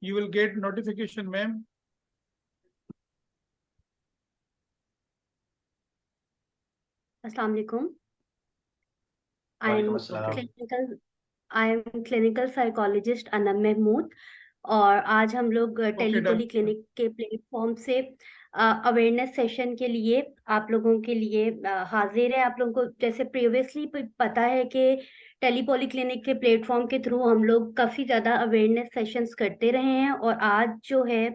You will get notification, ma'am. अस्सलाम वालेकुम। I वालेकुम am अस्सलाम। clinical psychologist अनम महमूद, और आज हम लोग Okay, टेलीपोली doctor. क्लिनिक के प्लेटफॉर्म से अवेयरनेस सेशन के लिए आप लोगों के लिए हाजिर है। आप लोगों को जैसे प्रीवियसली पता है कि टेलीपोली क्लिनिक के प्लेटफॉर्म के थ्रू हम लोग काफ़ी ज़्यादा अवेयरनेस सेशंस करते रहे हैं, और आज जो है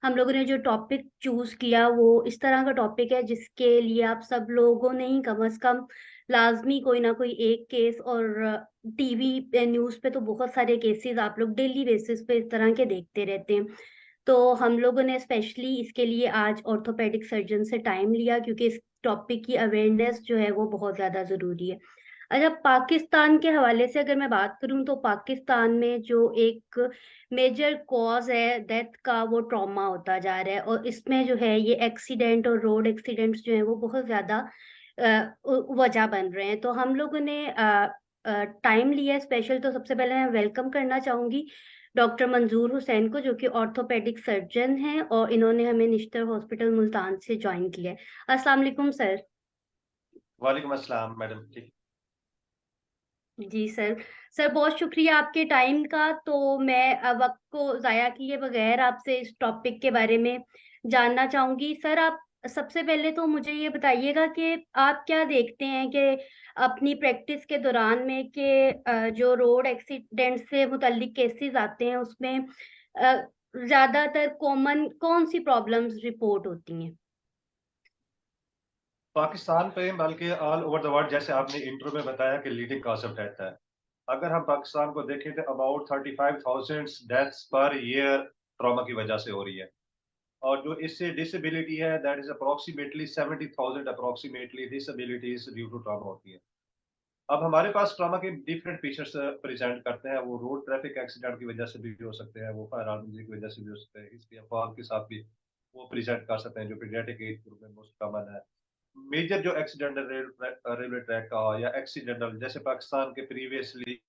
हम लोगों ने जो टॉपिक चूज किया वो इस तरह का टॉपिक है जिसके लिए आप सब लोगों ने ही कम से कम लाजमी कोई ना कोई एक केस, और टीवी न्यूज़ पे तो बहुत सारे केसेस आप लोग डेली बेसिस पे इस तरह के देखते रहते हैं। तो हम लोगों ने स्पेशली इसके लिए आज ऑर्थोपेडिक सर्जन से टाइम लिया, क्योंकि इस टॉपिक की अवेयरनेस जो है वो बहुत ज़्यादा ज़रूरी है। अच्छा, पाकिस्तान के हवाले से अगर मैं बात करूं तो पाकिस्तान में जो एक मेजर कॉज है डेथ का वो ट्रॉमा होता जा रहा है, और इसमें जो है ये एक्सीडेंट और रोड एक्सीडेंट्स जो है वो बहुत ज़्यादा वजह बन रहे हैं। तो हम लोगों ने टाइम लिया स्पेशल। तो सबसे पहले मैं वेलकम करना चाहूंगी डॉक्टर मंजूर हुसैन को, जो कि ऑर्थोपेडिक सर्जन हैं, और इन्होंने हमें निश्तर हॉस्पिटल मुल्तान से ज्वाइन किया है। अस्सलाम वालेकुम सर। वालेकुम अस्सलाम मैडम। ठीक। जी सर। सर बहुत शुक्रिया आपके टाइम का। तो मैं वक्त को ज़ाया किए बगैर आपसे इस टॉपिक के बारे में जानना चाहूंगी। सर आप सबसे पहले तो मुझे ये बताइएगा कि आप क्या देखते हैं कि अपनी प्रैक्टिस के दौरान में कि जो रोड एक्सीडेंट से मुतल्लिक केसेस आते हैं उसमें ज़्यादातर कॉमन कौन सी प्रॉब्लम्स रिपोर्ट होती हैं? पाकिस्तान पे बल्कि ऑल ओवर द वर्ल्ड, जैसे आपने इंट्रो में बताया कि लीडिंग कॉज ऑफ डेथ है। अगर हम पाकिस्तान को देखें तो about 35,000 deaths per year trauma की वजह से हो रही है। और जो इससे डिसेबिलिटी है that is approximately 70,000 approximately disabilities due to trauma होती है। अब हमारे पास ट्रॉमा के डिफरेंट फीचर्स प्रेजेंट करते हैं। वो रोड ट्रैफिक एक्सीडेंट की वजह से भी हो सकते हैं, वो फायर आर्म की वजह से भी हो सकते हैं, इसलिए फॉल के साथ भी वो प्रेजेंट कर सकते हैं, जो पीडियाट्रिक एज ग्रुप में मोस्ट कॉमन है। मेजर जो एक्सीडेंटल रेलवे ट्रैक का या एक्सीडेंटल, जैसे पाकिस्तान के प्रीवियसली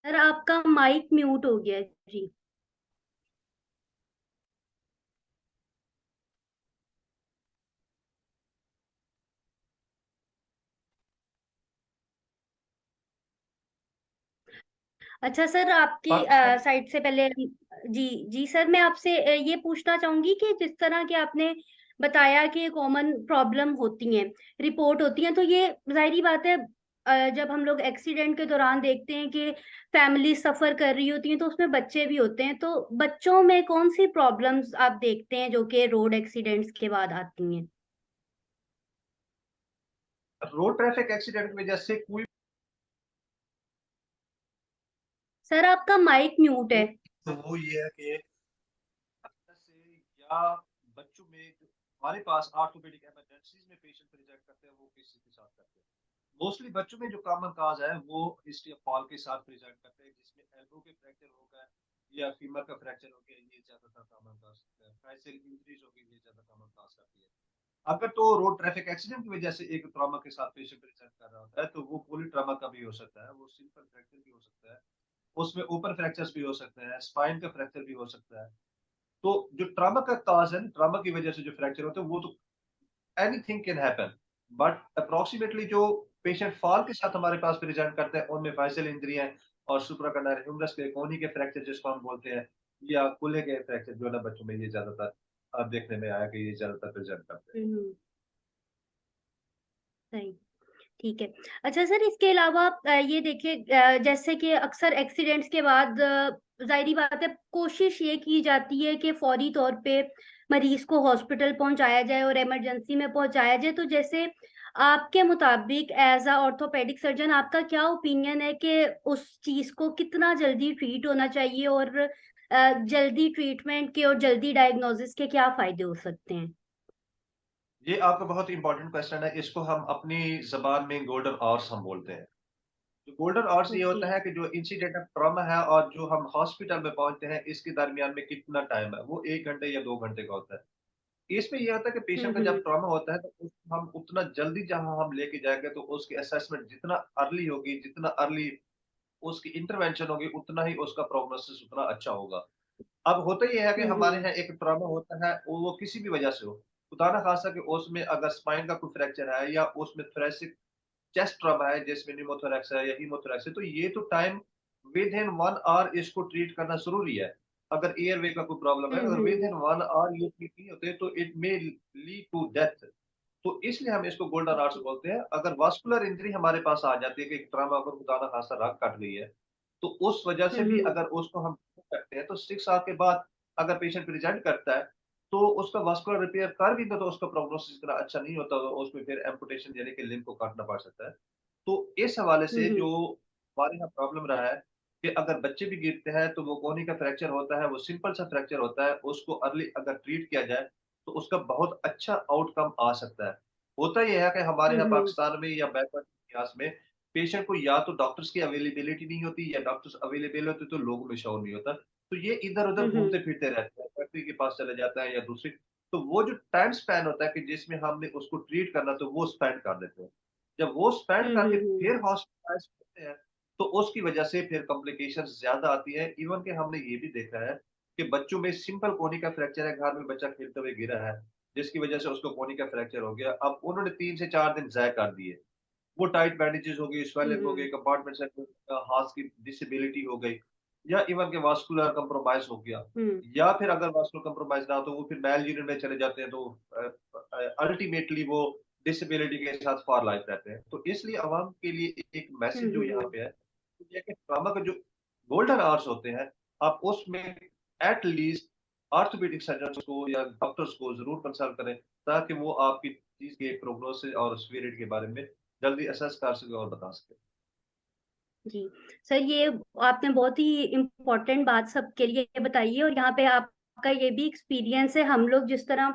सर आपका माइक म्यूट हो गया है। जी। अच्छा सर, आपकी पाकिस्तान साइड से पहले जी जी सर, मैं आपसे ये पूछना चाहूंगी कि जिस तरह के आपने बताया कि कॉमन प्रॉब्लम होती हैं, रिपोर्ट होती हैं, तो ये जाहिर बात है जब हम लोग एक्सीडेंट के दौरान देखते हैं कि फैमिली सफर कर रही होती हैं तो उसमें बच्चे भी होते हैं। तो बच्चों में कौन सी प्रॉब्लम्स आप देखते हैं जो कि रोड एक्सीडेंट्स के बाद आती हैं? रोड ट्रैफिक एक्सीडेंट की वजह से कोई सर आपका माइक म्यूट है। तो वो ये है कि से या बच्चों में हमारे पास ऑर्थोपेडिक इमरजेंसीज में पेशेंट प्रेजेंट करते हैं, वो किसी के साथ करते हैं। मोस्टली बच्चों में जो कॉमन काज है वो हिस्ट्री ऑफ फॉल के साथ प्रेजेंट करते हैं, जिसमें एल्बो के फ्रैक्चर हो गया या फीमर का फ्रैक्चर हो गया, ये ज्यादातर कॉमन काज है। ट्राइसेल इंजरीज हो गई, ये ज्यादा कॉमन काज करती है। अगर तो रोड ट्रैफिक एक्सीडेंट की वजह से एक ट्रॉमा के साथ पेशेंट प्रेजेंट कर रहा होता है तो वो पूरी ट्रॉमा का भी हो सकता है, वो सिंपल फ्रैक्चर भी हो सकता है, उसमें ओपन फ्रैक्चर्स भी हो सकते हैं, स्पाइन का फ्रैक्चर भी हो सकता है। तो जो ट्रॉमा का काज है, ट्रॉमा की वजह से जो फ्रैक्चर होता है, वो तो anything can happen. But approximately जो पेशेंट फॉल के साथ हमारे पास प्रेजेंट करते हैं उनमें फाइसल इंजरी है और सुप्राकंडाइल ह्यूमरस के कोनी के फ्रैक्चर जिसको हम बोलते हैं, या कुल्ले के फ्रैक्चर, जो है ना बच्चों में ये ज्यादातर अब देखने में आया कि ये ज्यादातर प्रेजेंट करते हैं। सही। ठीक है। अच्छा सर, इसके अलावा ये देखिए जैसे कि अक्सर एक्सीडेंट्स के बाद जाहिर बात है कोशिश ये की जाती है कि फौरी तौर पे मरीज को हॉस्पिटल पहुंचाया जाए और इमरजेंसी में पहुंचाया जाए। तो जैसे आपके मुताबिक एज अ ऑर्थोपेडिक सर्जन आपका क्या ओपिनियन है कि उस चीज को कितना जल्दी ट्रीट होना चाहिए, और जल्दी ट्रीटमेंट के और जल्दी डायग्नोसिस के क्या फायदे हो सकते हैं? ये आपका बहुत इंपॉर्टेंट क्वेश्चन है। इसको हम अपनी जबान में गोल्डन आवर्स हम बोलते हैं। जो गोल्डन आवर्स ये ओके। होता है कि जो इंसिडेंट ऑफ ट्रॉमा है और जो हम हॉस्पिटल में पहुंचते हैं इसके दरमियान में कितना टाइम है, वो 1 घंटे या 2 घंटे का होता है। इसमें ये होता है कि पेशेंट का जब ट्रॉमा होता है तो हम उतना जल्दी जहां हम लेके जाएंगे तो उसकी असेसमेंट जितना अर्ली होगी, जितना अर्ली उसकी इंटरवेंशन होगी, उतना ही उसका प्रोग्नोसिस उतना अच्छा होगा। अब होता ये है कि हमारे हम्म यहाँ एक ट्रॉमा होता है, वो किसी भी वजह से हो, खुदा ना खास्ता कि उसमें अगर स्पाइन का कोई फ्रैक्चर है या उसमें थोरेसिक चेस्ट ट्रॉमा है जिसमें न्यूमोथोरैक्स है या हीमोथोरैक्स है, तो ये तो टाइम विद इन 1 आवर इसको ट्रीट करना ज़रूरी है। अगर एयरवे का कोई प्रॉब्लम है, अगर विद इन 1 आवर ये ठीक नहीं होते तो it may lead to death. तो इसलिए हम इसको गोल्डन आवर्स बोलते हैं। अगर वास्कुलर इंजरी हमारे पास आ जाती है कि एक ट्रॉमा अगर खुदा ना खास्ता रग कट गई है, तो उस वजह से भी हम्म अगर उसको हम करते हैं तो 6 आवर के बाद अगर पेशेंट प्रेजेंट करता है तो उसका वास्कुलर रिपेयर कर भी दो तो उसका प्रोग्नोसिस इतना अच्छा नहीं होता, तो उसमें फिर एम्पुटेशन यानी कि लिम्ब को काटना पड़ सकता है। तो इस हवाले से हम्म जो हमारे यहाँ प्रॉब्लम रहा है कि अगर बच्चे भी गिरते हैं तो वो कोहनी का फ्रैक्चर होता है, वो सिंपल सा फ्रैक्चर होता है, उसको अर्ली अगर ट्रीट किया जाए तो उसका बहुत अच्छा आउटकम आ सकता है। होता ये है कि हमारे यहाँ हम्म पाकिस्तान में या बैकवर्ड इतिहास में पेशेंट को या तो डॉक्टर्स की अवेलेबिलिटी नहीं होती या डॉक्टर्स अवेलेबल होते तो लोगों में शोर नहीं होता। तो ये इधर-उधर हम्म घूमते फिरते रहते हैं, फैक्ट्री के पास चला जाता है या दूसरी, तो वो जो टाइम स्पैन होता है कि जिसमें हमने उसको ट्रीट करना तो वो स्पेंड कर देते हैं। जब वो स्पेंड करके हम्म फिर हॉस्पिटलाइज़ होते हैं, तो उसकी वजह से फिर कॉम्प्लिकेशंस ज़्यादा आती हैं। इवन कि हमने ये भी देखा है कि बच्चों में सिंपल कोहनी का फ्रैक्चर है, घर में बच्चा खेलते हुए गिरा है, जिसकी वजह से उसको कोहनी का फ्रैक्चर हो गया। अब उन्होंने 3 से 4 दिन ज़ाया कर दिए। वो टाइट बैंडेजेस हो गई, स्वेलिंग हो गई, हम्म कंपार्टमेंट सेट हाथ की डिसेबिलिटी हो गई या इवन के वास्कुलर कंप्रोमाइज़ हो गया। हम्म या फिर अगर वास्कुलर कंप्रोमाइज़ ना हो तो वो फिर मेल यूनिट में चले जाते हैं तो अल्टीमेटली वो डिसेबिलिटी के साथ फॉर लाइफ रहते हैं। तो इसलिए अवाम के लिए एक मैसेज जो यहाँ हम्म पे है, वो ये है कि ट्रॉमा का जो गोल्डन आवर्स होते हैं, आप उसमें एट लीस्ट ऑर्थोपेडिक सर्जन्स को या डॉक्टर्स को ज़रूर कंसल्ट करें, ताकि वो आपकी चीज़ के प्रोग्नोसिस और सीवियरिटी के बारे में जल्दी असेस कर सके और बता सके। जी, सर ये आपने बहुत ही इम्पोर्टेंट बात सबके लिए बताई है और यहाँ पे आपका ये भी एक्सपीरियंस है। हम लोग जिस तरह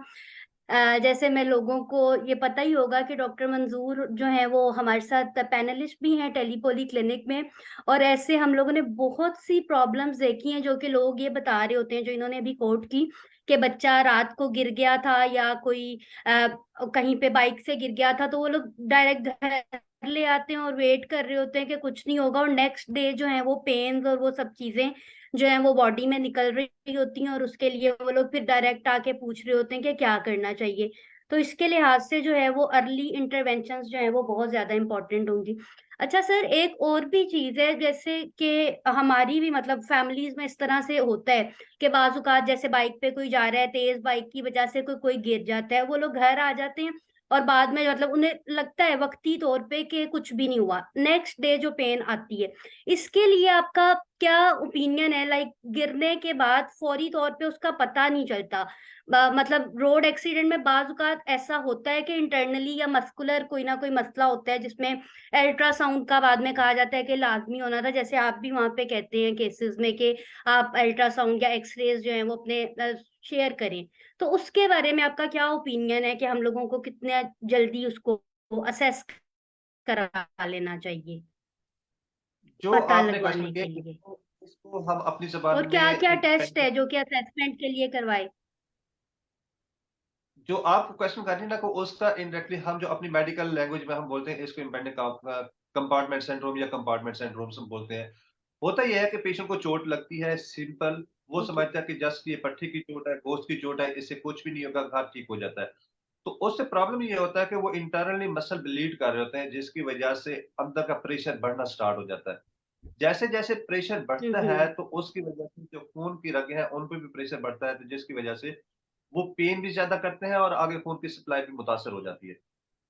जैसे मैं लोगों को ये पता ही होगा कि डॉक्टर मंजूर जो है वो हमारे साथ पैनलिस्ट भी हैं टेलीपोली क्लिनिक में, और ऐसे हम लोगों ने बहुत सी प्रॉब्लम्स देखी हैं जो कि लोग ये बता रहे होते हैं, जो इन्होंने अभी कोट की कि बच्चा रात को गिर गया था या कोई कहीं पे बाइक से गिर गया था, तो वो लोग डायरेक्ट घर ले आते हैं और वेट कर रहे होते हैं कि कुछ नहीं होगा, और नेक्स्ट डे जो है वो पेन्स और वो सब चीजें जो है वो बॉडी में निकल रही होती हैं, और उसके लिए वो लोग फिर डायरेक्ट आके पूछ रहे होते हैं कि क्या करना चाहिए। तो इसके लिहाज से जो है वो अर्ली इंटरवेंशन जो है वो बहुत ज्यादा इंपॉर्टेंट होंगी। अच्छा सर, एक और भी चीज है, जैसे कि हमारी भी मतलब फैमिलीज में इस तरह से होता है कि बाजुकात जैसे बाइक पे कोई जा रहा है, तेज बाइक की वजह से कोई कोई गिर जाता है, वो लोग घर आ जाते हैं और बाद में मतलब उन्हें लगता है वक्ती तौर पे कि कुछ भी नहीं हुआ, नेक्स्ट डे जो पेन आती है, इसके लिए आपका क्या ओपिनियन है? लाइक गिरने के बाद फौरी तौर पे उसका पता नहीं चलता, मतलब रोड एक्सीडेंट में बाज औकात ऐसा होता है कि इंटरनली या मस्कुलर कोई ना कोई मसला होता है जिसमें अल्ट्रासाउंड का बाद में कहा जाता है कि लाजमी होना था, जैसे आप भी वहां पे कहते हैं केसेस में कि आप अल्ट्रासाउंड या एक्सरेज जो है वो अपने शेयर करें। तो उसके बारे में आपका क्या ओपिनियन है कि हम लोगों को कितने जल्दी उसको असेस करा लेना चाहिए जो पता आपने क्वेश्चन लगवाने किया के लिए? इसको इसको हम अपनी ज़बान और में क्या क्या एक टेस्ट है सेंटेंस, जो कि असेसमेंट के लिए करवाए? जो आप क्वेश्चन कर रही हैं ना को उसका इनडायरेक्टली हम जो अपनी मेडिकल लैंग्वेज में हम बोलते हैं इसको इम्पेंडिंग कंपार्टमेंट सिंड्रोम या कंपार्टमेंट सिंड्रोम हम बोलते हैं। होता यह है कि पेशेंट को चोट लगती है, सिंपल, वो जी। समझता है कि जस्ट ये पट्टी की चोट है, गोश्त की चोट है, इससे कुछ भी नहीं होगा, घर ठीक हो जाता है। तो उससे प्रॉब्लम ये होता है कि वो इंटरनली मसल ब्लीड कर रहे होते हैं जिसकी वजह से अंदर का प्रेशर बढ़ना स्टार्ट हो जाता है। जैसे-जैसे प्रेशर बढ़ता है हम्म तो उसकी वजह से जो खून की रग है उन पे भी प्रेशर बढ़ता है, तो जिसकी वजह से वो पेन भी ज़्यादा करते हैं और आगे खून की सप्लाई भी मुतासर हो जाती है।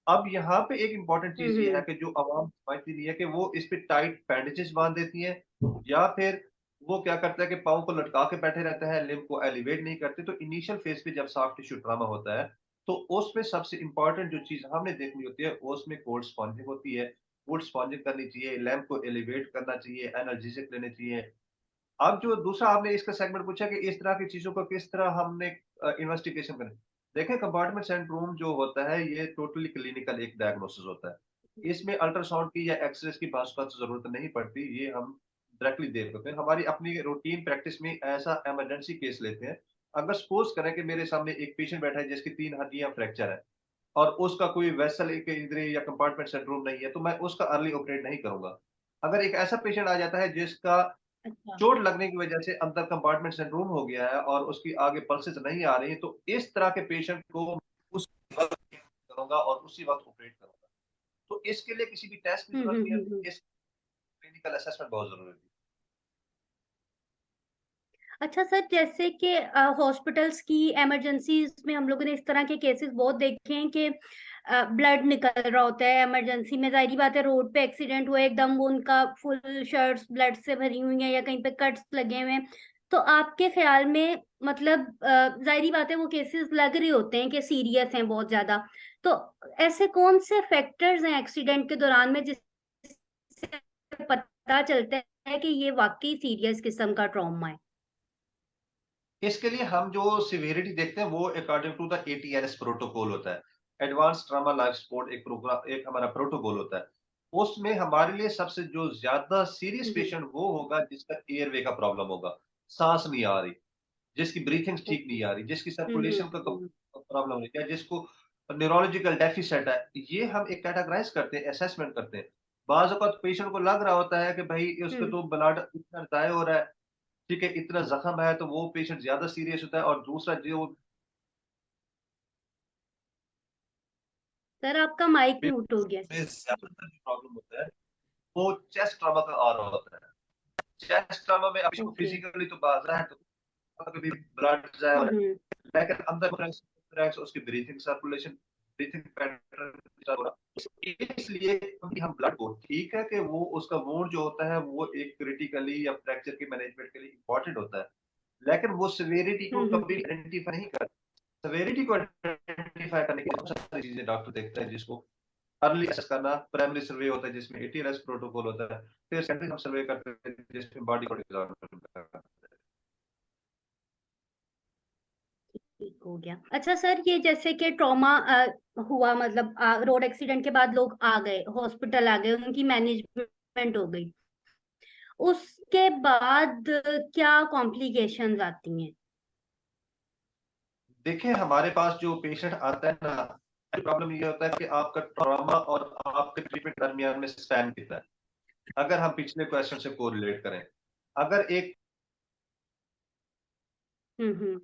अब यहाँ पे एक इम्पोर्टेंट चीज़ ये है हम्म कि जो अवाम समझती नहीं है कि वो इस पे टाइट बैंडेजेस बाँध देती हैं या फिर वो क्या करता है कि पाँव को लटका के बैठे रहता है, लिम्ब को एलिवेट नहीं करते। तो इनिशियल फेज़ पे जब सॉफ्ट टिश्यू ट्रॉमा होता है, तो उसमें सबसे इम्पोर्टेंट जो चीज़ हमने देखनी होती है, उसमें कोल्ड स्पॉन्जिंग होती है। कोल्ड स्पॉन्जिंग करनी चाहिए, लैम्प को एलिवेट करना चाहिए, एनाल्जेसिक लेने चाहिए। अब जो दूसरा आपने इसका सेगमेंट पूछा कि इस तरह की चीज़ों को किस तरह हमने इन्वेस्टिगेशन करें। देखें कंपार्टमेंट सिंड्रोम जो होता है ये टोटली क्लिनिकल एक डायग्नोसिस होता है। इसमें अल्ट्रासाउंड की या एक्स-रेज़ की बात ज़रूरत नहीं पड़ती, ये हम डायरेक्टली देख सकते हैं। हमारी अपनी रूटीन प्रैक्टिस में ऐसा इमरजेंसी केस लेते हैं। अगर सपोज करें कि मेरे सामने एक पेशेंट बैठा है जिसकी 3 हड्डियां फ्रैक्चर है और उसका कोई वेसल एक इंजरी या कंपार्टमेंट सिंड्रोम नहीं है, तो मैं उसका अर्ली ऑपरेट नहीं करूंगा। अगर एक ऐसा पेशेंट आ जाता है जिसका अच्छा। चोट लगने की वजह से अंदर कंपार्टमेंट सिंड्रोम हो गया है और उसकी आगे पल्सेस नहीं आ रही, तो इस तरह के पेशेंट को उस वक्त करूंगा और उसी वक्त ऑपरेट करूंगा। तो इसके लिए किसी भी टेस्ट की जरूरत नहीं है, इस क्लिनिकल असेसमेंट बहुत जरूरी है। अच्छा सर, जैसे कि हॉस्पिटल्स की इमरजेंसीज में हम लोगों ने इस तरह के केसेस बहुत देखे हैं कि ब्लड निकल रहा होता है इमरजेंसी में। जाहिर बात है, रोड पे एक्सीडेंट हुआ है, एकदम वो उनका फुल शर्ट्स ब्लड से भरी हुई है या कहीं पे कट्स लगे हुए हैं। तो आपके ख्याल में मतलब जाहिर बात है वो केसेस लग रहे होते हैं कि सीरियस हैं बहुत ज्यादा। तो ऐसे कौन से फैक्टर्स हैं एक्सीडेंट के दौरान में जिससे पता चलता है कि ये वाकई सीरियस किस्म का ट्रॉमा है? इसके लिए हम जो सिवियरिटी देखते हैं वो अकॉर्डिंग टू द एटीएलएस प्रोटोकॉल होता है। एडवांस ट्रॉमा लाइफ सपोर्ट एक प्रोग्राम, एक हमारा प्रोटोकॉल होता है। उसमें हमारे लिए सबसे जो ज्यादा सीरियस हम्म। पेशेंट वो होगा जिसका एयरवे का प्रॉब्लम होगा, सांस नहीं आ रही, जिसकी ब्रीथिंग ठीक नहीं आ रही, जिसकी सर्कुलेशन का हम्म। प्रॉब्लम है, या जिसको न्यूरोलॉजिकल डेफिसिट है। ये हम एक कैटेगराइज करते हैं, असेसमेंट करते हैं। बाज औक़ात पेशेंट को लग रहा होता है कि भाई उसका हम्म। तो ब्लड इतना ज़ाया हो रहा है, ठीक है, इतना जख्म है, तो वो पेशेंट ज्यादा सीरियस होता है। और दूसरा जो सर आपका माइक म्यूट हो गया। में ज्यादातर जो प्रॉब्लम होता है वो चेस्ट ट्रॉमा का आ रहा होता है। चेस्ट ट्रॉमा में अभी ओके। फिजिकली तो बाजरा है, तो कभी ब्लड जाए, और हम्म। लेकिन अंदर क्रैक्स, उसकी ब्रीथिंग सर्कुलेशन, ब्रीथिंग पैटर्न, इसलिए क्योंकि हम ब्लड को, ठीक है कि वो उसका वोंड जो होता है वो एक क्रिटिकली या फ्रैक्चर के मैनेजमेंट के लिए इंपॉर्टेंट होता है, लेकिन वो सिवियरिटी को कभी हम्म। आइडेंटिफाई नहीं करता। सेवेरिटी को आइडेंटिफाई करने के लिए बहुत सारी चीजें डॉक्टर देखता है, जिसको अर्ली असेस करना, प्राइमरी सर्वे होता है जिसमें एटीएलएस प्रोटोकॉल होता है, फिर सेकेंडरी हम सर्वे करते हैं जिसमें बॉडी को एग्जामिन करते हैं। ठीक हो गया। अच्छा सर, ये जैसे कि ट्रॉमा हुआ, मतलब रोड एक्सीडेंट के बाद लोग आ गए, हॉस्पिटल आ गए, उनकी मैनेजमेंट हो गई, उसके बाद क्या कॉम्प्लिकेशंस आती हैं? देखिए हमारे पास जो पेशेंट आता है ना, प्रॉब्लम ये होता है कि आपका ट्रॉमा और आपके ट्रीटमेंट दरमियान में स्पैन कितना है। अगर हम पिछले क्वेश्चन से कोरिलेट करें, अगर एक हम्म।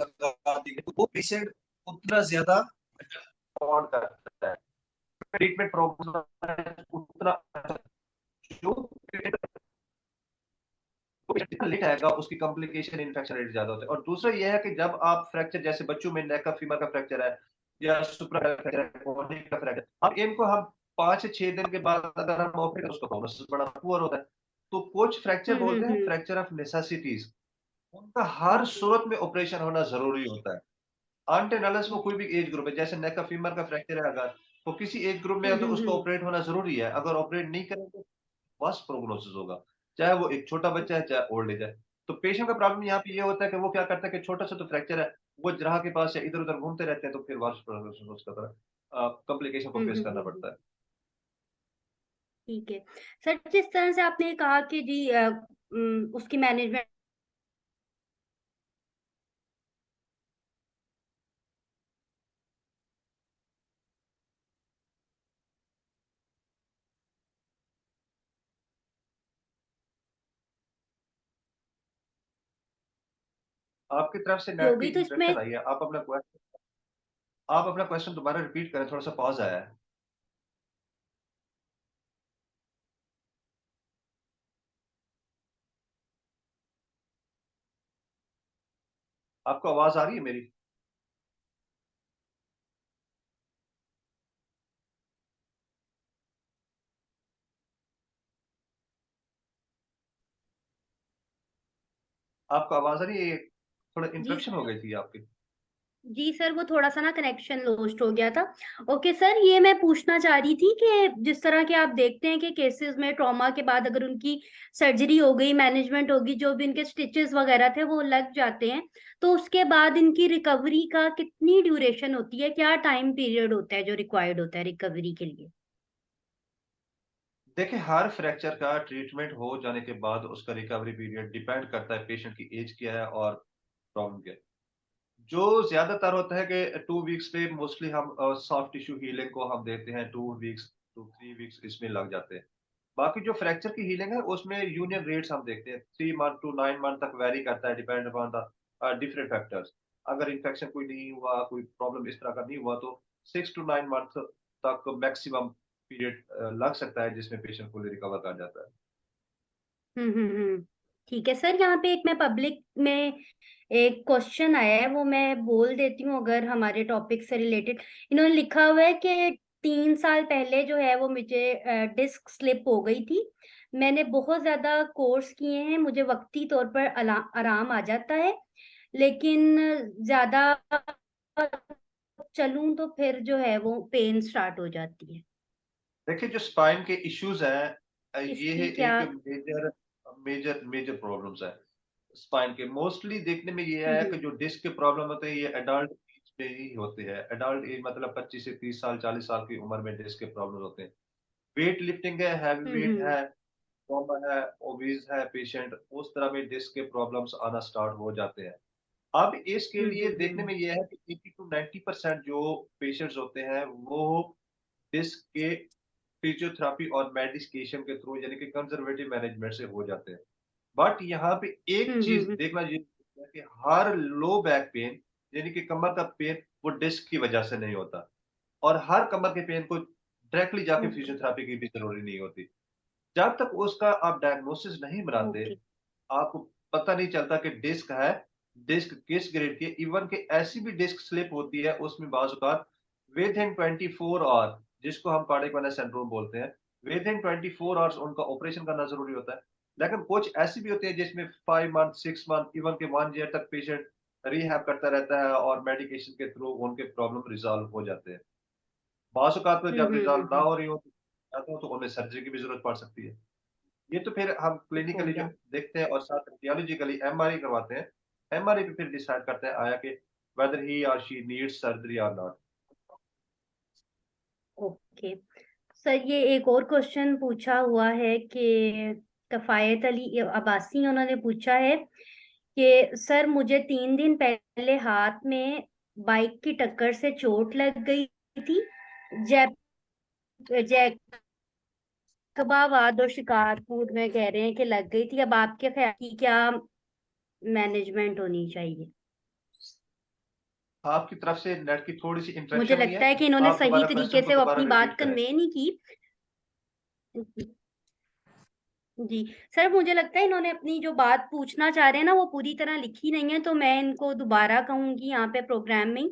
लगा दी गई, तो वो पेशेंट उतना ज्यादा अफोर्ड करता है, ट्रीटमेंट प्रॉब्लम उतना जो जितना लेट आएगा उसकी कॉम्प्लिकेशन इन्फेक्शन रेट ज्यादा होता है। और दूसरा यह है कि जब आप फ्रैक्चर, जैसे बच्चों में नेक का फीमर का फ्रैक्चर है या सुप्रा फ्रैक्चर है, कोहनी का फ्रैक्चर, अब इनको हम 5 से 6 दिन के बाद अगर हम ऑपरेट करें, उसका प्रोग्नोसिस बड़ा पुअर होता है। तो कुछ फ्रैक्चर बोलते हैं हम्म। फ्रैक्चर ऑफ नेसेसिटीज, उनका हर सूरत में ऑपरेशन होना जरूरी होता है। अनटिल अनलेस वो कोई भी एज ग्रुप है, जैसे नेक का फीमर का फ्रैक्चर है, अगर वो किसी एज ग्रुप में है तो उसको हम्म। ऑपरेट होना जरूरी है। अगर ऑपरेट नहीं करेंगे वर्स्ट प्रोग्नोसिस होगा, चाहे वो एक छोटा बच्चा है चाहे ओल्ड एज है। तो पेशेंट का प्रॉब्लम यहाँ पे ये होता है कि वो क्या करता है कि छोटा सा तो फ्रैक्चर है, वो जराह के पास या इधर उधर घूमते रहते हैं, तो फिर वर्स्ट प्रोग्नोसिस उसका तरह कॉम्प्लिकेशन को फेस करना हम्म। पड़ता है। ठीक है सर, जिस तरह से आपने कहा कि जी उसकी मैनेजमेंट आपकी तरफ से हो नेट की गई, तो इसमें इंटरप्शन आई है, आप अपना क्वेश्चन दोबारा रिपीट करें, थोड़ा सा पॉज आया है। आपको आवाज आ रही है मेरी? आपको आवाज आ रही है? थोड़ा जी इंटरप्शन हो सर। गई थी आपकी। जी सर, वो थोड़ा सा ना कनेक्शन लॉस्ट हो गया था। ओके सर, ये मैं पूछना चाह रही थी कि जिस तरह के आप देखते हैं कि केसेस में ट्रॉमा के बाद अगर उनकी सर्जरी हो गई, मैनेजमेंट होगी, जो भी इनके स्टिचेस वगैरह थे वो लग जाते हैं, तो उसके बाद इनकी रिकवरी का कितनी ड्यूरेशन होती है, क्या टाइम पीरियड होता है जो रिक्वायर्ड होता है रिकवरी के लिए? देखिए, हर फ्रैक्चर का ट्रीटमेंट हो जाने के बाद उसका रिकवरी पीरियड डिपेंड करता है पेशेंट की एज क्या है और प्रॉब्लम क्या है। जो ज्यादातर होता है कि 2 वीक्स पे मोस्टली हम सॉफ्ट टिश्यू हीलिंग को हम देते हैं, 2 वीक्स टू 3 वीक्स इसमें लग जाते हैं। बाकी जो फ्रैक्चर की हीलिंग है उसमें यूनियन रेट्स हम देखते हैं, 3 मंथ टू 9 मंथ तक वेरी करता है, depend upon the different factors. अगर इन्फेक्शन कोई नहीं हुआ, कोई प्रॉब्लम इस तरह का नहीं हुआ, तो 6 to 9 मंथ तक मैक्सिमम पीरियड लग सकता है जिसमें पेशेंट फुली रिकवर कर जाता है। हम्म। ठीक है सर, यहाँ पे एक मैं पब्लिक में एक क्वेश्चन आया है, वो मैं बोल देती हूँ अगर हमारे टॉपिक से रिलेटेड। इन्होंने लिखा हुआ है कि 3 साल पहले जो है वो मुझे डिस्क स्लिप हो गई थी। मैंने बहुत ज्यादा कोर्स किए हैं, मुझे वक्ती तौर पर आराम आ जाता है, लेकिन ज्यादा चलूं तो फिर जो है वो पेन स्टार्ट हो जाती है। देखिए, जो स्पाइन के इश्यूज हैं, ये है इसकी क्या? एक मेजर मेजर मेजर प्रॉब्लम्स है स्पाइन के। मोस्टली देखने में ये है हम्म कि जो डिस्क के प्रॉब्लम होते हैं ये एडल्ट एज में ही होते हैं। एडल्ट एज मतलब 25 से 30 साल 40 साल की उम्र में डिस्क के प्रॉब्लम होते हैं। वेट लिफ्टिंग है, हैवी वेट हम्म है, कॉमन है, ओबीज है पेशेंट, उस तरह में डिस्क के प्रॉब्लम्स आना स्टार्ट हो जाते हैं। अब इसके लिए देखने हम्म। में ये है कि 80 to 90% जो पेशेंट्स होते हैं वो डिस्क के फिजियोथेरेपी और मेडिकेशन के थ्रू, यानी कि कंजर्वेटिव मैनेजमेंट से हो जाते हैं। बट यहाँ पे एक चीज हम्म। देखना ये है कि हर लो बैक पेन, यानी कि कमर का पेन, वो डिस्क की वजह से नहीं होता। और हर कमर के पेन को डायरेक्टली जाके ओके फिजियोथेरेपी की भी जरूरी नहीं होती। जब तक उसका आप डायग्नोसिस नहीं बनाते, ओके। आपको पता नहीं चलता कि डिस्क है, डिस्क किस ग्रेड की है। इवन के ऐसी भी डिस्क स्लिप होती है उसमें बाज़ औक़ात विद इन 24 आवर, जिसको हम कार्डियक वेनस सिंड्रोम बोलते हैं, विद इन 24 आवर्स उनका ऑपरेशन करना ज़रूरी होता है। लेकिन कुछ ऐसी भी होती है जिसमें 5 मंथ, 6 मंथ, इवन के 1 ईयर तक पेशेंट रिहैब करता रहता है और मेडिकेशन के थ्रू उनके प्रॉब्लम रिज़ॉल्व हो जाते हैं। बाज़ औक़ात में जब रिज़ॉल्व ना हम्म। हो रही हो तो उन्हें सर्जरी की भी ज़रूरत पड़ सकती है। ये तो फिर हम हो क्लिनिकली जो गया। देखते हैं और साथ रेडियोलॉजिकली एमआरआई करवाते हैं। एमआरआई पे फिर डिसाइड करते हैं आया कि वेदर ही और शी नीड्स सर्जरी और नॉट। ओके सर, ये एक और क्वेश्चन पूछा हुआ है कि कफायत अली अब्बासी, उन्होंने पूछा है कि सर मुझे 3 दिन पहले हाथ में बाइक की टक्कर से चोट लग गई थी। जैक जैकबाबाद और शिकारपुर में कह रहे हैं कि लग गई थी। अब आपके ख्याल की क्या मैनेजमेंट होनी चाहिए? आपकी तरफ से नेट की थोड़ी सी मुझे इंटरेक्शन हुई है। लगता है कि इन्होंने आप सही दोबारा तरीके क्वेश्चन को से वो दोबारा अपनी बात रिपीट करें। कन्वे नहीं की। जी सर, मुझे लगता है इन्होंने अपनी जो बात पूछना चाह रहे हैं ना वो पूरी तरह लिखी नहीं है, तो मैं इनको दोबारा कहूंगी यहाँ पे प्रोग्राम में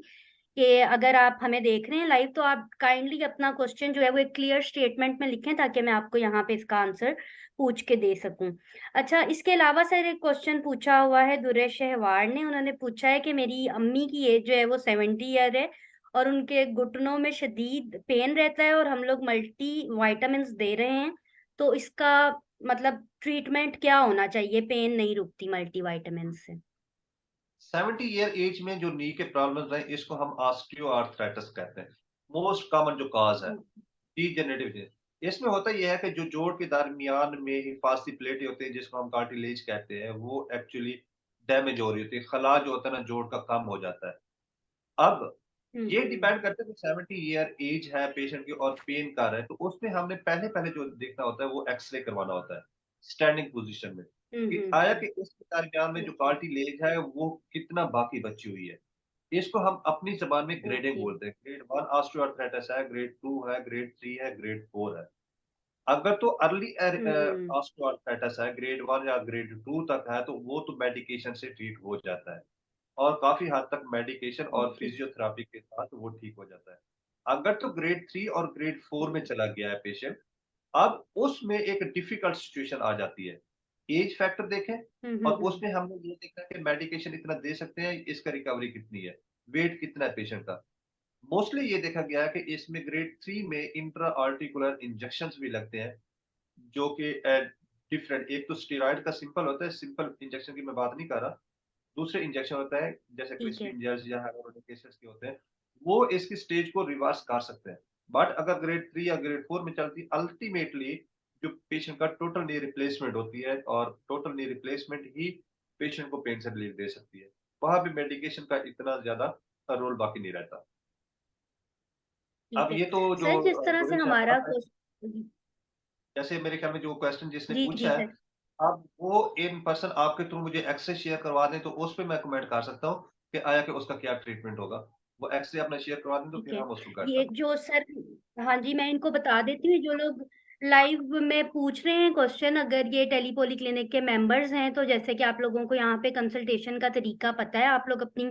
कि अगर आप हमें देख रहे हैं लाइव तो आप काइंडली अपना क्वेश्चन जो है वो एक क्लियर स्टेटमेंट में लिखें, ताकि मैं आपको यहाँ पे इसका आंसर पूछ के दे सकूं। अच्छा, इसके अलावा सर एक क्वेश्चन पूछा हुआ है दुर्र शहवार ने। उन्होंने पूछा है कि मेरी अम्मी की एज जो है वो 70 ईयर है और उनके घुटनों में शदीद पेन रहता है और हम लोग मल्टी वाइटामिन दे रहे हैं, तो इसका मतलब ट्रीटमेंट क्या होना चाहिए? पेन नहीं रुकती मल्टीविटामिन से। 70 ईयर एज में जो नी के प्रॉब्लम है इसको हम ऑस्टियोआर्थराइटिस कहते हैं। मोस्ट कॉमन जो काज है डीजेनरेटिव डिजीज। इसमें होता यह है कि जो जोड़ के दरमियान में हिफाजती प्लेटें होती हैं जिसको हम कार्टिलेज कहते हैं, वो एक्चुअली डैमेज हो रही होती है। खला जो होता है ना जोड़ का, कम हो जाता है। अब ये हम्म डिपेंड करता है कि 70 ईयर एज है पेशेंट की और पेन कर रहा है, तो उसमें हमने पहले पहले जो देखना होता है वो एक्सरे करवाना होता है स्टैंडिंग पोजीशन में, कि आया हम्म। कि इसके दरमियान में जो ओके कार्टिलेज है वो कितना बाकी बची हुई है। इसको हम अपनी जबान में ग्रेडिंग ओके। बोलते हैं। ग्रेड 1 ऑस्टियोआर्थराइटिस है, ग्रेड 2 है, ग्रेड 3 है, ग्रेड 4 है। अगर तो अर्ली हम्म। ऑस्टियोआर्थराइटिस है, ग्रेड 1 या ग्रेड 2 तक है, तो वो तो मेडिकेशन से ट्रीट हो जाता है और काफी हद तक मेडिकेशन और ओके। फिजियोथेरेपी के साथ वो ठीक हो जाता है। अगर तो ग्रेड 3 और ग्रेड 4 में चला गया है पेशेंट, अब उसमें एक डिफिकल्ट सिचुएशन आ जाती है। एज फैक्टर देखें और हम्म। उसमें हमने ये देखना है कि मेडिकेशन इतना दे सकते हैं, इसका रिकवरी कितनी है। वेट कितना है पेशेंट का। मोस्टली ये देखा गया है कि इसमें ग्रेड 3 में इंट्रा आर्टिकुलर इंजेक्शन भी लगते हैं, जो कि डिफरेंट, एक तो स्टेरॉइड का सिंपल होता है, सिंपल इंजेक्शन की मैं बात नहीं कर रहा। दूसरे इंजेक्शन होता है जैसे ठीक है। क्रिस्पिन जर्ज या हाइड्रोनिक केसेस के होते हैं, वो इसकी स्टेज को रिवर्स कर सकते हैं। बट अगर ग्रेड 3 या ग्रेड 4 में चलती, अल्टीमेटली जो पेशेंट का टोटल नी रिप्लेसमेंट होती है, और टोटल नी रिप्लेसमेंट ही पेशेंट को पेन से रिलीफ दे सकती है। वहां भी मेडिकेशन का इतना ज्यादा रोल बाकी नहीं रहता। ठीक अब है ये तो जो सर, जिस तरह से गोविंद साहब हमारा बात है, जैसे मेरे ख्याल में जो क्वेश्चन जिसने जी जी पूछा है, सर। अब वो इन पर्सन आपके थ्रू मुझे एक्सरे शेयर करवा दें तो उस पे मैं कमेंट कर सकता हूँ कि आया कि उसका क्या ट्रीटमेंट होगा। वो एक्सरे अपना शेयर करवा दें तो ठीक फिर है। हम उसको गाइड ये कर जो सर, हाँ जी, मैं इनको बता देती हूँ, जो लोग लाइव में पूछ रहे हैं क्वेश्चन, अगर ये टेलीपोली क्लिनिक के मेंबर्स हैं, तो जैसे कि आप लोगों को यहाँ पे कंसल्टेशन का तरीका पता है, आप लोग अपनी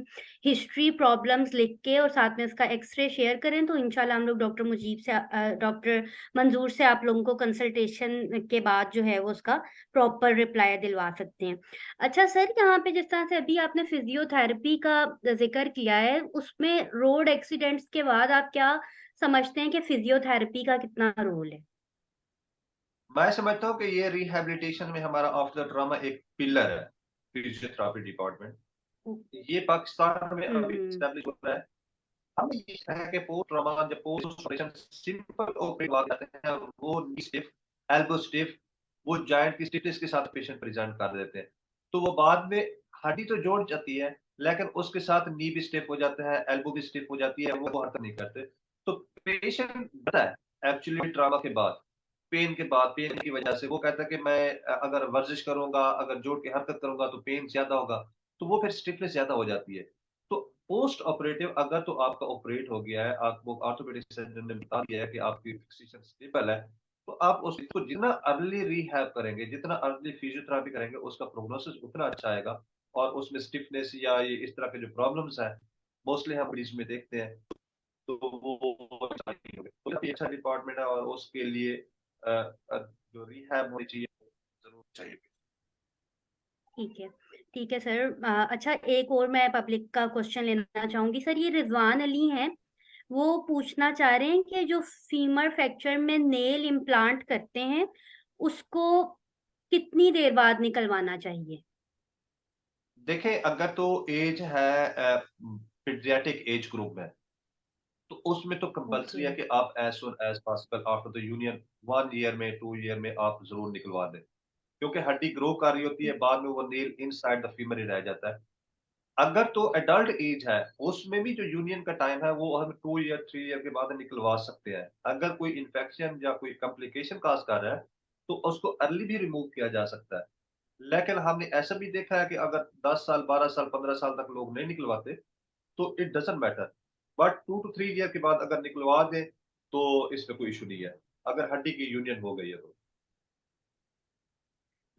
हिस्ट्री प्रॉब्लम्स लिख के और साथ में उसका एक्सरे शेयर करें, तो इंशाल्लाह हम लोग डॉक्टर मुजीब से, डॉक्टर मंजूर से आप लोगों को कंसल्टेशन के बाद जो है वो उसका प्रॉपर रिप्लाई दिलवा सकते हैं। अच्छा सर, यहाँ पे जिस तरह से अभी आपने फिजियोथेरेपी का जिक्र किया है, उसमें रोड एक्सीडेंट्स के बाद आप क्या समझते हैं कि फिजियोथेरेपी का कितना रोल है? मैं समझता हूँ कि ये रिहैबिलिटेशन में हमारा आफ्टर द ट्रॉमा एक पिलर है, फिजियोथेरेपी डिपार्टमेंट। ये पाकिस्तान में अभी हम्म। स्टैब्लिश हो रहा है। हमें ये है कि पोस्ट ट्रॉमा, जब पोस्ट ऑपरेशन सिंपल ऑपरेट आ जाते हैं, वो नी स्टिफ, एल्बो स्टिफ, वो जॉइंट की स्टिफनेस के साथ पेशेंट प्रेजेंट कर देते हैं। तो वो बाद में हड्डी तो जोड़ जाती है, लेकिन उसके साथ नी भी स्टिफ हो जाता है, एल्बो भी स्टिफ हो जाती है, वो हरकत नहीं करते। तो पेशेंट डरता है एक्चुअली ट्रॉमा के बाद, पेन के बाद, पेन की वजह से वो कहता है कि मैं अगर वर्जिश करूंगा, अगर जोड़ के हरकत करूंगा तो पेन ज्यादा होगा, तो वो फिर स्टिफनेस ज्यादा हो जाती है। तो पोस्ट ऑपरेटिव अगर तो आपका ऑपरेट हो गया है, आपको ऑर्थोपेडिक सर्जन ने बता दिया है कि आपकी फिक्सेशन स्टेबल है, तो आप उसको जितना अर्ली रिहैब करेंगे, जितना अर्ली फिजियोथेरेपी करेंगे, उसका प्रोग्नोसिस उतना अच्छा आएगा। और उसमें स्टिफनेस या ये इस तरह के जो प्रॉब्लम्स हैं, मोस्टली हम मरीज में देखते हैं, तो वो अच्छा नहीं होगा। तो काफी अच्छा डिपार्टमेंट है, और उसके लिए जो रिहैब होनी चाहिए जरूर चाहिए। ठीक है। ठीक है सर। अच्छा, एक और मैं पब्लिक का क्वेश्चन लेना चाहूंगी सर। ये रिजवान अली हैं, वो पूछना चाह रहे हैं कि जो फीमर फ्रैक्चर में नेल इम्प्लांट करते हैं, उसको कितनी देर बाद निकलवाना चाहिए? देखें, अगर तो एज है पीडियाट्रिक एज ग्रुप में, तो उसमें तो ओके। कंपलसरी है कि आप as soon as possible after the union 1 year में, 2 ईयर में आप जरूर निकलवा दें, क्योंकि हड्डी ग्रो कर रही होती है, बाद में वो नेल इनसाइड द फीमर ही रह जाता है। अगर तो एडल्ट एज है, उसमें भी जो यूनियन का टाइम है वो हम 2 ईयर 3 ईयर के बाद निकलवा सकते हैं। अगर कोई इन्फेक्शन या कोई कॉम्प्लिकेशन काज कर रहा है, तो उसको अर्ली भी रिमूव किया जा सकता है। लेकिन हमने ऐसा भी देखा है कि अगर 10 साल, 12 साल, 15 साल तक लोग नहीं निकलवाते, तो it doesn't matter. But 2 to 3 year के बाद अगर निकलवा दें, तो इसमें कोई इशू नहीं है, अगर हड्डी की यूनियन हो गई है तो।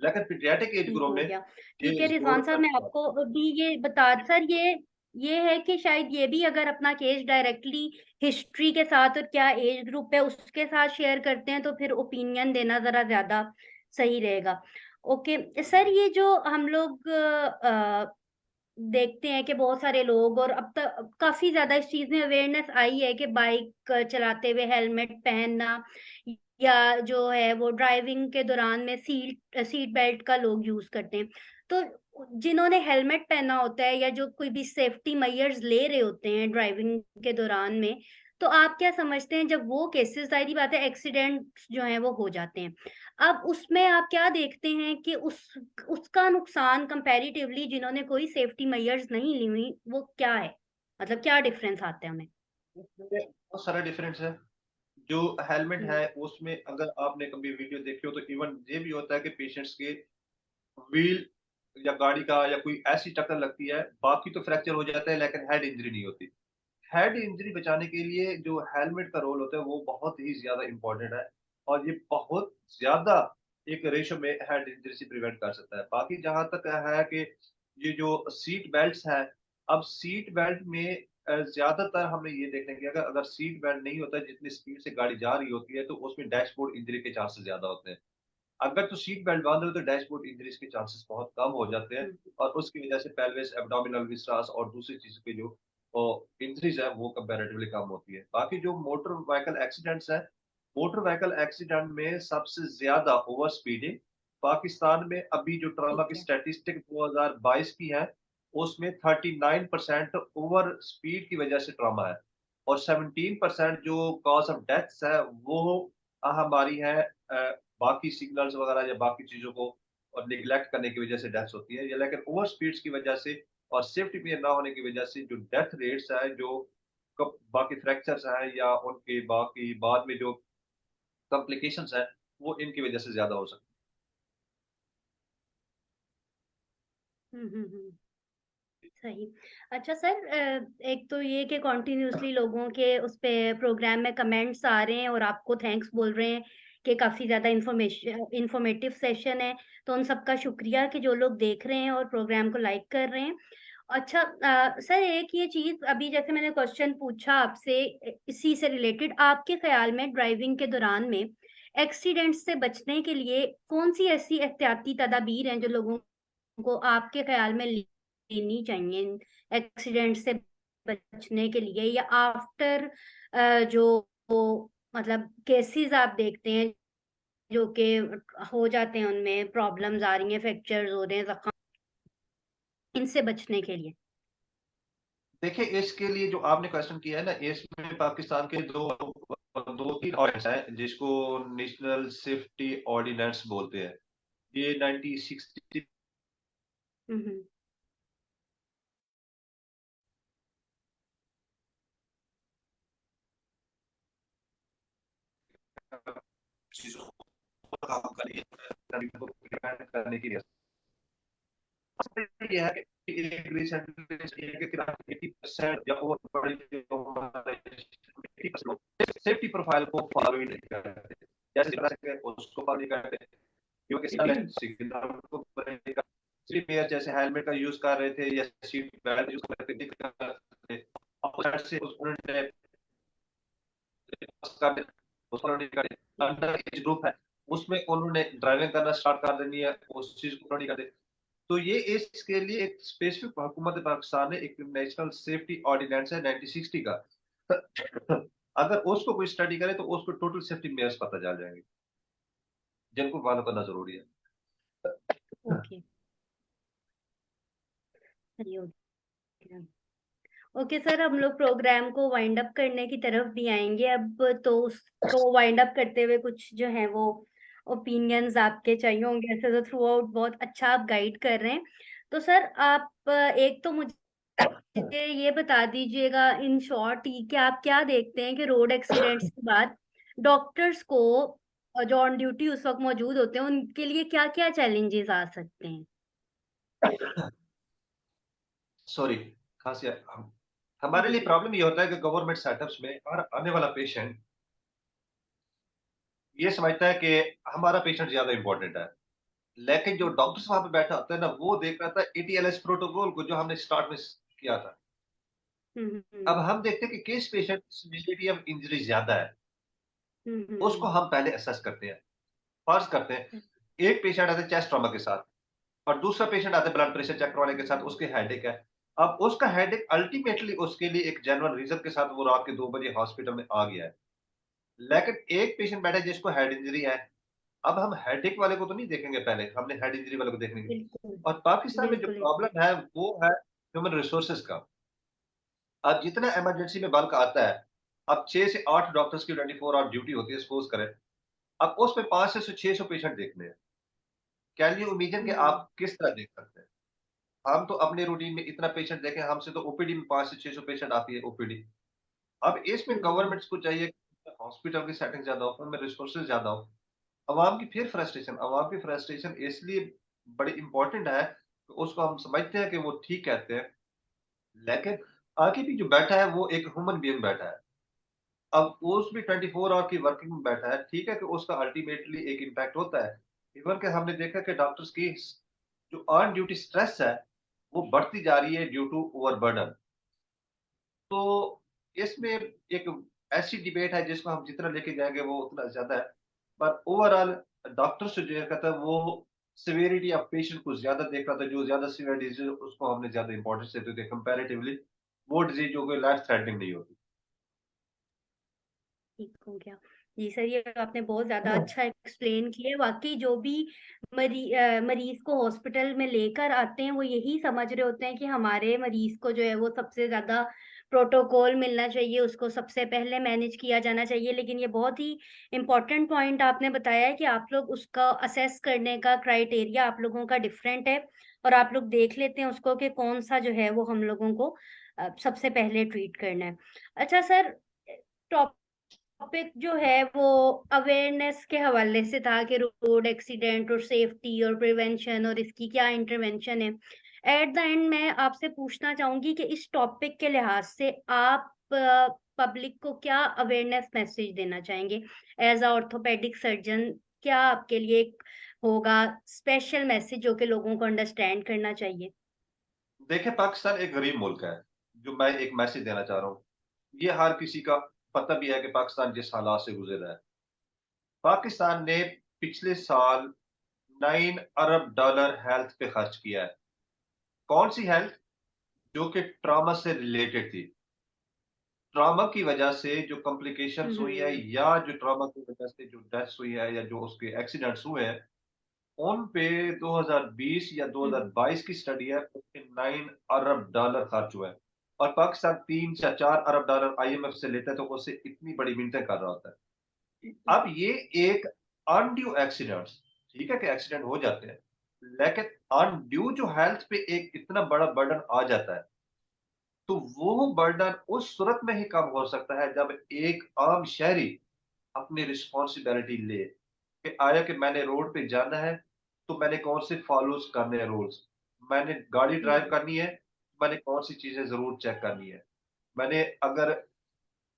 लेकिन पीडियाट्रिक एज ठीक ग्रुप हो में गया। ये ठीक है रिजवान जरूर साहब, मैं आपको अभी ये बता, सर ये है कि शायद ये भी अगर अपना केस डायरेक्टली हिस्ट्री के साथ और क्या एज ग्रुप है उसके साथ शेयर करते हैं, तो फिर ओपिनियन देना जरा ज्यादा सही रहेगा। ओके सर, ये जो हम लोग देखते हैं कि बहुत सारे लोग, और अब तक काफी ज्यादा इस चीज में अवेयरनेस आई है कि बाइक चलाते हुए हेलमेट पहनना, या जो है वो ड्राइविंग के दौरान में सीट बेल्ट का लोग यूज करते हैं। तो जिन्होंने हेलमेट पहना होता है या जो कोई भी सेफ्टी मेजर्स ले रहे होते हैं ड्राइविंग के दौरान में, तो आप क्या समझते हैं, जब वो केसेस, जाहिर बात है एक्सीडेंट्स जो हैं वो हो जाते हैं, अब उसमें आप क्या देखते हैं कि उसका नुकसान कंपैरेटिवली जिन्होंने कोई सेफ्टी मेजर्स नहीं ली हुई, वो क्या है, मतलब क्या डिफरेंस आता है हमें? बहुत सारा डिफरेंस है। जो हेलमेट हम्म। है उसमें अगर आपने कभी वीडियो देखी हो, तो इवन ये भी होता है कि पेशेंट्स के व्हील या गाड़ी का या कोई ऐसी टक्कर लगती है, बाकी तो फ्रैक्चर हो जाता है लेकिन हेड इंजरी नहीं होती। हेड इंजरी बचाने के लिए जो हेलमेट का रोल होता है वो बहुत ही ज्यादा इंपॉर्टेंट है, और ये बहुत ज्यादा एक रेशो में हेड इंजरी से प्रिवेंट कर सकता है। बाकी जहां तक है कि ये जो सीट बेल्ट्स है, अब सीट बेल्ट में ज्यादातर हमने ये देखने की, अगर अगर सीट बेल्ट नहीं होता है, जितनी स्पीड से गाड़ी जा रही होती है, तो उसमें डैशबोर्ड इंजरी के चांसेस ज्यादा होते हैं। अगर तो सीट बेल्ट बांध हो तो डैशबोर्ड इंजरीज के चांसेस बहुत कम हो जाते हैं, हम्म। और उसकी वजह से पेल्विस, एब्डोमिनल विसरास और दूसरी चीजों के जो और इंजरीज है वो कंपैरेटिवली कम होती है। बाकी जो मोटर व्हीकल एक्सीडेंट्स है, मोटर व्हीकल एक्सीडेंट में सबसे ज्यादा ओवर स्पीडिंग पाकिस्तान में अभी जो ट्रामा की ठीक है। स्टैटिस्टिक 2022 की है उसमें 39% ओवर स्पीड की वजह से ट्रामा है, और 17% जो कॉज ऑफ डेथ्स है वो हमारी है बाकी सिग्नल्स वगैरह या बाकी चीजों को और निगलेक्ट करने की वजह से डेथ्स होती है, या लेकिन ओवर स्पीड्स की वजह से और सेफ्टी क्लियर ना होने की वजह से जो डेथ रेट्स है, जो बाकी फ्रैक्चर्स हैं या उनके बाकी बाद में जो कॉम्प्लिकेशंस है वो इनकी वजह से ज्यादा हो सकती हम्म। सही। अच्छा सर, एक तो ये कि कॉन्टिन्यूसली लोगों के उस पे प्रोग्राम में कमेंट्स आ रहे हैं और आपको थैंक्स बोल रहे हैं कि काफ़ी ज़्यादा इंफॉर्मेटिव सेशन है, तो उन सबका शुक्रिया कि जो लोग देख रहे हैं और प्रोग्राम को लाइक कर रहे हैं। अच्छा सर, एक ये चीज़ अभी जैसे मैंने क्वेश्चन पूछा आपसे, इसी से रिलेटेड, आपके ख्याल में ड्राइविंग के दौरान में एक्सीडेंट से बचने के लिए कौन सी ऐसी एहतियाती तदाबीर हैं जो लोगों को आपके ख्याल में लेनी चाहिए एक्सीडेंट से बचने के लिए, या आफ्टर जो मतलब केसेस आप देखते हैं जो कि हो जाते हैं, उनमें प्रॉब्लम्स आ रही हैं, फ्रैक्चर्स हो रहे हैं, जख्म, इनसे बचने के लिए? है। देखिए इसके लिए जो आपने क्वेश्चन किया है ना, इसमें पाकिस्तान के दो दो तीन ऑर्डिनेंस हैं जिसको नेशनल सेफ्टी ऑर्डिनेंस बोलते हैं। ये 1960 हम्म। चीजों को काम करने के लिए ये है कि एक रिसेंटली 80% या और बड़ी सेफ्टी प्रोफाइल को फॉलो ही नहीं करते, जैसे उसको फॉलो नहीं करते क्योंकि सिग्नल को सिर्फ जैसे हेलमेट का यूज कर रहे थे या सीट बेल्ट यूज कर रहे थे, अपोजिट से उन्होंने अंडर एज ग्रुप है उसमें उन्होंने ड्राइविंग करना स्टार्ट कर देनी है, उस चीज को नहीं करते। तो ये इसके लिए एक स्पेसिफिक हुकूमत पाकिस्तान ने एक नेशनल सेफ्टी ऑर्डिनेंस है 1960 का। अगर उसको कोई स्टडी करे तो उसको टोटल सेफ्टी मेयर्स पता चल जाएंगे जिनको फॉलो करना जरूरी है। ओके, सही हो गया। ओके सर, हम लोग प्रोग्राम को वाइंड अप करने की तरफ भी आएंगे अब, तो उसको वाइंड अप करते हुए कुछ जो है वो ओपिनियंस आपके चाहिए होंगे, ऐसे तो थ्रू आउट बहुत अच्छा आप गाइड कर रहे हैं। तो सर आप एक तो मुझे ये बता दीजिएगा इन शॉर्ट ही कि आप क्या देखते हैं कि रोड एक्सीडेंट्स के बाद डॉक्टर्स को जो ऑन ड्यूटी उस वक्त मौजूद होते हैं उनके लिए क्या क्या चैलेंजेस आ सकते हैं? सॉरी, खांसी हमारे लिए प्रॉब्लम ये होता है कि गवर्नमेंट सेटअप्स में हर आने वाला पेशेंट ये समझता है कि हमारा पेशेंट ज्यादा इंपॉर्टेंट है, लेकिन जो डॉक्टर्स वहां पे बैठा होता है ना वो देख रहा था एटीएलएस प्रोटोकॉल को जो हमने स्टार्ट में किया था। अब हम देखते हैं कि किस पेशेंट सिवियरिटी ऑफ इंजरी ज्यादा है, उसको हम पहले असेस करते हैं। फर्ज करते हैं एक पेशेंट आता है चेस्ट ट्रॉमा के साथ और दूसरा पेशेंट आता है ब्लड प्रेशर चेक करवाने के साथ, उसके हेडेक है। अब उसका हेडेक अल्टीमेटली उसके लिए एक जेन्युइन रीजन के साथ वो रात के 2 बजे हॉस्पिटल में आ गया है, लेकिन एक पेशेंट बैठा है जिसको हेड इंजरी है। अब हम हेडेक वाले को तो नहीं देखेंगे, पहले हमने हेड इंजरी वाले को देखेंगे। बिल्कुल और पाकिस्तान में जो बिल्कुल। प्रॉब्लम है वो है ह्यूमन रिसोर्सेज का। अब जितना इमरजेंसी में बल्क आता है, अब 6 से 8 डॉक्टर्स की 24 आवर ड्यूटी होती है सपोज करें, अब उसमें 500 से 600 पेशेंट देखने हैं। कैन यू इमेजिन कि हम्म। आप किस तरह देख सकते हैं? हम तो अपने रूटीन में इतना पेशेंट देखें, हमसे तो ओपीडी में 500 से 600 पेशेंट आती है ओपीडी। अब इसमें हम्म। गवर्नमेंट्स को चाहिए हॉस्पिटल की सेटिंग ज्यादा हो, उनमें रिसोर्सेज ज्यादा हो। अवाम की फ्रस्ट्रेशन इसलिए बड़ी इंपॉर्टेंट है कि उसको हम समझते हैं कि वो ठीक कहते हैं, लेकिन आगे भी जो बैठा है वो एक ह्यूमन बीइंग बैठा है। अब उस भी 24 आवर की वर्किंग में बैठा है, ठीक है कि उसका अल्टीमेटली एक इम्पैक्ट होता है। इवन के हमने देखा कि डॉक्टर्स की जो ऑन ड्यूटी स्ट्रेस है वो बढ़ती जा रही है ड्यू टू ओवरबर्डन। तो इसमें एक ऐसी डिबेट है जिसको हम जितना लेके जाएंगे वो उतना ज्यादा है, पर ओवरऑल डॉक्टर से जो कहता है वो सिवियरिटी ऑफ पेशेंट को ज्यादा देख रहा था, जो ज्यादा सीवियर डिजीज उसको हमने ज्यादा इंपॉर्टेंस देते थे कंपैरेटिवली। वो डिजीज जो कोई लाइफ थ्रेटनिंग नहीं होती। ठीक हो गया। जी सर, ये आपने बहुत ज़्यादा अच्छा एक्सप्लेन किया। वाक़ई जो भी मरीज़ को हॉस्पिटल में लेकर आते हैं, वो यही समझ रहे होते हैं कि हमारे मरीज़ को जो है वो सबसे ज़्यादा प्रोटोकॉल मिलना चाहिए, उसको सबसे पहले मैनेज किया जाना चाहिए। लेकिन ये बहुत ही इम्पोर्टेंट पॉइंट आपने बताया है कि आप लोग उसका असेस करने का क्राइटेरिया आप लोगों का डिफरेंट है और आप लोग देख लेते हैं उसको कि कौन-सा जो है वो हम लोगों को सबसे पहले ट्रीट करना है। अच्छा सर, टॉप टॉपिक जो है वो अवेयरनेस के हवाले से था कि रोड एक्सीडेंट और सेफ्टी और प्रिवेंशन और इसकी क्या इंटरवेंशन है। एट द एंड मैं आपसे पूछना चाहूंगी कि इस टॉपिक के लिहाज से आप पब्लिक को क्या अवेयरनेस मैसेज देना चाहेंगे एज अ ऑर्थोपेडिक सर्जन? क्या आपके लिए एक होगा स्पेशल मैसेज जो कि लोगों को अंडरस्टैंड करना चाहिए? देखिए, पाकिस्तान एक गरीब मुल्क है, जो मैं एक मैसेज देना चाह रहा हूँ। ये हर किसी का पता भी है कि पाकिस्तान जिस हालात से गुजर रहा है। पाकिस्तान ने पिछले साल 9 अरब डॉलर हेल्थ पे खर्च किया है। कौन सी हेल्थ? जो कि ट्रॉमा से रिलेटेड थी। ट्रॉमा की वजह से जो कॉम्प्लिकेशंस हुई है, हम्म। या जो ट्रॉमा की वजह से जो डेथ्स हुई है, या जो उसके एक्सीडेंट्स हुए हैं, उन पे 2020 या हम्म। 2022 की स्टडी है, उसके 9 अरब डॉलर खर्च हुए हैं। और पाकिस्तान 3 या 4 अरब डॉलर आईएमएफ से लेता है, तो उससे इतनी बड़ी मिन्नतें कर रहा होता है। अब ये एक अनड्यू एक्सीडेंट, ठीक है कि एक्सीडेंट हो जाते हैं, लेकिन अनड्यू जो हेल्थ पे एक इतना बड़ा बर्डन आ जाता है, तो वो बर्डन उस सूरत में ही कम हो सकता है जब एक आम शहरी अपनी रिस्पॉन्सिबिलिटी ले कि आया कि मैंने रोड पे जाना है, तो मैंने कौन से फॉलोज करने हैं रूल्स। मैंने गाड़ी ड्राइव जी। करनी है, मैंने कौन सी चीजें जरूर चेक करनी है। मैंने अगर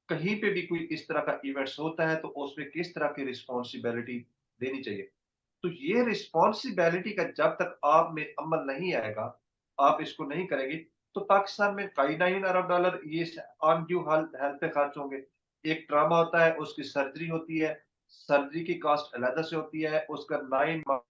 कहीं पे भी कोई इस तरह का इवेंट्स होता है, तो उसमें किस तरह की रिस्पॉन्सिबिलिटी देनी चाहिए। तो ये रिस्पॉन्सिबिलिटी का जब तक आप में अमल नहीं आएगा, आप इसको नहीं करेंगे, तो पाकिस्तान में कई 9 अरब डॉलर ये अनड्यू हेल्थ हेल्थ पे खर्च होंगे। एक ट्रामा होता है, उसकी सर्जरी होती है, सर्जरी की कॉस्ट अलग से होती है, उसका 9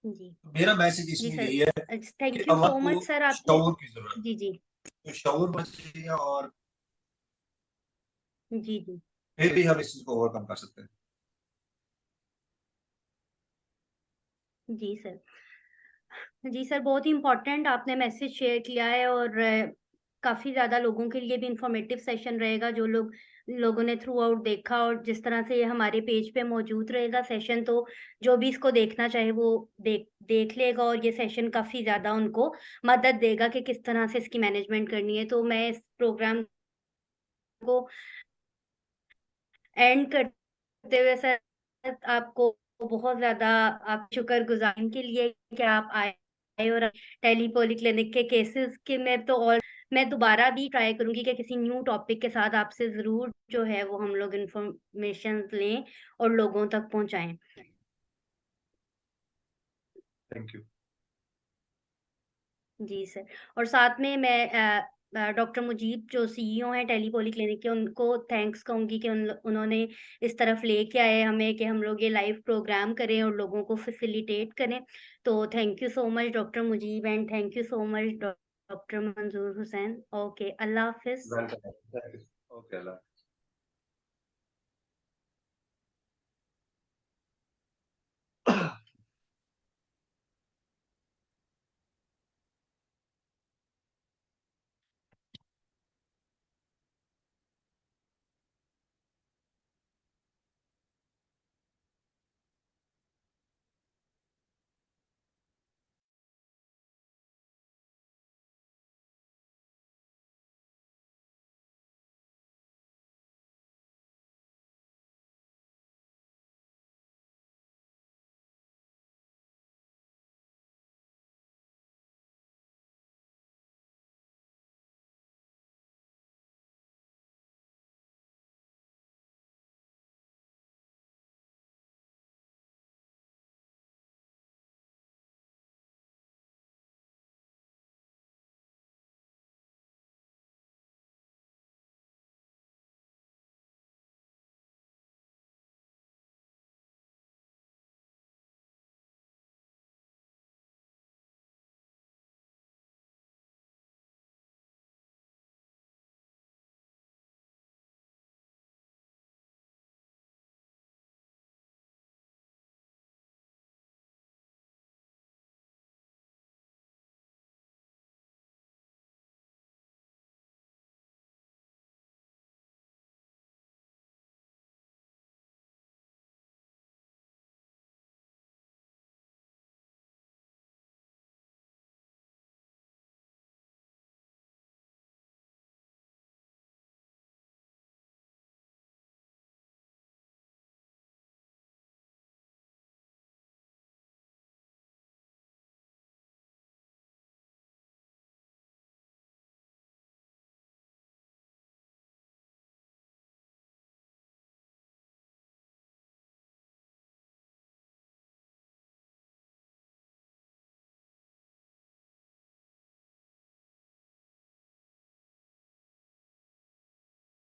जी। मेरा मैसेज जी इसमें सर, यही है कि थैंक यू अवाम सो को मच सर आपने। शऊर की जरूरत जी जी। है। तो शऊर होना चाहिए, और जी जी। फिर भी हम इस चीज को ओवरकम कर सकते हैं। जी सर। जी सर, बहुत ही इम्पोर्टेंट आपने मैसेज शेयर किया है और काफ़ी ज़्यादा लोगों के लिए भी इंफॉर्मेटिव सेशन रहेगा जो लोगों ने थ्रू आउट देखा, और जिस तरह से ये हमारे पेज पे मौजूद रहेगा सेशन, तो जो भी इसको देखना चाहे वो देख लेगा और ये सेशन काफ़ी ज़्यादा उनको मदद देगा कि किस तरह से इसकी मैनेजमेंट करनी है। तो मैं इस प्रोग्राम को एंड करते हुए सर, आपको बहुत ज़्यादा आप शुक्रगुजार के लिए कि आप आए और टेली पॉली क्लिनिक के केसेस के में तो, और मैं दोबारा भी ट्राई करूंगी कि किसी न्यू टॉपिक के साथ आपसे ज़रूर जो है वो हम लोग इंफॉर्मेशन लें और लोगों तक पहुंचाएं। Thank you. जी सर। और साथ में मैं डॉक्टर मुजीब जो सीईओ हैं टेली पॉली क्लिनिक के, उनको थैंक्स कहूंगी कि उन्होंने इस तरफ लेके आए हमें कि हम लोग ये लाइव प्रोग्राम करें और लोगों को फैसिलिटेट करें। तो thank you so much doctor Mujeeb, and thank you so much doctor Manzoor Hussain. Okay, अल्लाह हाफिज। वेलकम। ओके, अल्लाह।